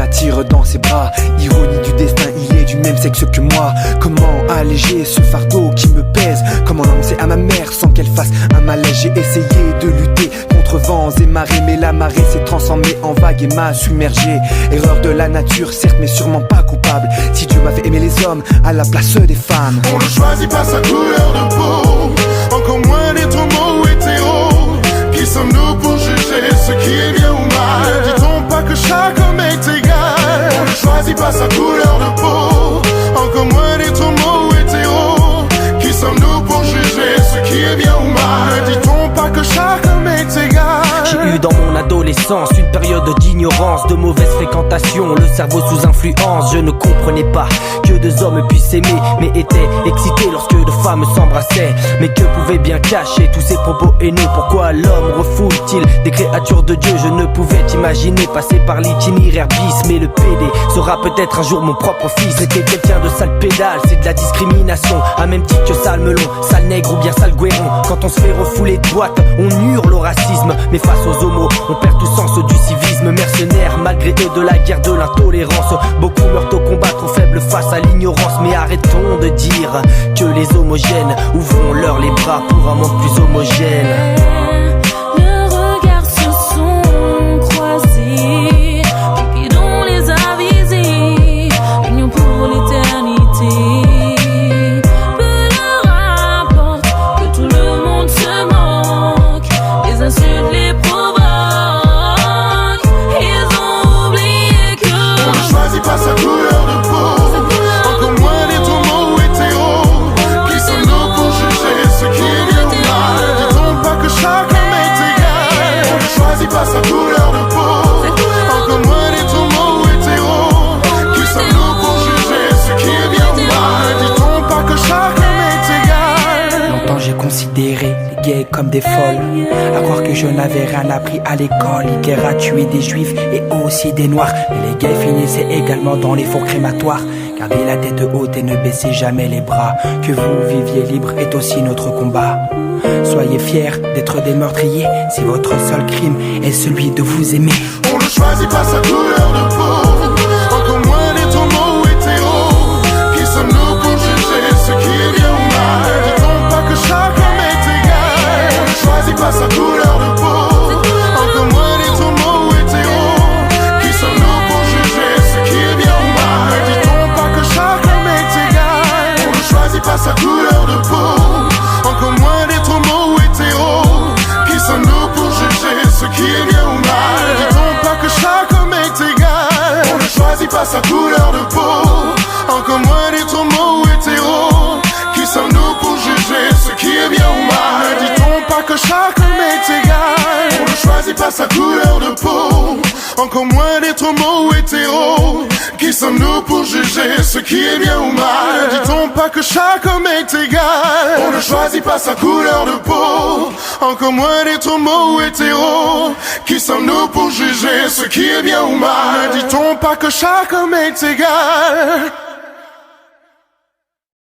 m'attire dans ses bras. Ironie du destin, il est du même sexe que moi. Comment alléger ce fardeau qui me pèse? Comment l'annoncer à ma mère sans qu'elle fasse un malaise? J'ai essayé de lutter contre vents et marées, mais la marée s'est transformée en vague et m'a submergé. Erreur de la nature, certes, mais sûrement pas coupable. Si Dieu m'a fait aimer les hommes à la place des femmes. On ne choisit pas sa couleur de peau, encore moins d'être homo ou hétéro. Qui sommes-nous pour juger ce qui est bien ou mal? Dit-on pas que chaque homme est égal? On ne choisit pas sa couleur de peau, encore moins d'être homo ou hétéro. Qui sommes-nous pour juger ce qui est bien ou mal? Dit-on pas que chaque homme est égal? J'ai eu dans mon adolescence une période d'ignorance, de mauvaise fréquentation, le cerveau sous influence. Je ne comprenais pas que deux hommes puissent s'aimer, mais étais excité lorsque deux femmes s'embrassaient. Mais que pouvaient bien cacher tous ces propos haineux? Pourquoi l'homme refoule-t-il des créatures de Dieu? Je ne pouvais imaginer passer par l'itinéraire bis, mais le PD sera peut-être un jour mon propre fils. Traiter quelqu'un de sale pédale, c'est de la discrimination, à même titre que sale melon, sale nègre ou bien sale guéron. Quand on se fait refouler de boîte, on hurle au racisme, mais face aux homos, on perd tout sens du civisme. Mercenaires, malgré eux de la guerre de l'intolérance. Beaucoup meurent au combat, trop faibles face à l'ignorance. Mais arrêtons de dire que les homogènes, ouvrons-leur les bras pour un monde plus homogène. Leurs regards se sont croisés, Cupidon les a visés, union pour l'éternité. Peu leur importe que tout le monde se moque, les insultes les provoquent. Ils ont oublié que on ne choisit pas sa couleur de peau, encore moins d'être homo ou hétéro. Qui sommes-nous pour juger ce qui est bien ou mal? Dit-on pas que chaque homme est égal? On ne choisit pas sa couleur de peau, encore moins d'être homo ou hétéro. Qui sommes-nous pour juger ce qui est bien ou mal? Dit-on pas que chaque homme est égal? Longtemps j'ai considéré les gays comme des folles, à croire que je n'avais rien appris à l'école. Hitler a tué des juifs et aussi des noirs, mais les gays finissaient également dans les fours crématoires. Gardez la tête haute et ne baissez jamais les bras. Que vous viviez libre est aussi notre combat. Soyez fiers d'être des meurtriers, si votre seul crime est celui de vous aimer. On ne choisit pas sa couleur de peau, encore moins d'être homo ou hétéro. Qui sommes-nous pour juger ce qui est bien ou mal? Dit-on pas que chaque homme est égal? On ne choisit pas sa couleur de peau, encore moins d'être homo ou hétéro. Qui sommes-nous pour juger ce qui est bien ou mal? Dit-on pas que chaque homme est égal? On ne choisit pas sa couleur de peau, encore moins d'être homo ou hétéro. Qui sommes-nous pour juger ce qui est bien ou mal? Dit-on pas que chaque homme est égal? On ne choisit pas sa couleur de peau, encore moins d'être homo ou hétéro. Qui sommes-nous pour juger ce qui est bien ou mal? Dit-on pas que chaque homme est égal? On ne choisit pas sa couleur de peau, encore moins d'être homo ou hétéro. Qui sommes-nous pour juger ce qui est bien ou mal? Dit-on pas que chaque homme est égal? On ne choisit pas sa couleur de peau, encore moins d'être homo ou hétéro. Qui sommes-nous pour juger ce qui est bien ou mal? Dit-on pas que chaque homme est égal?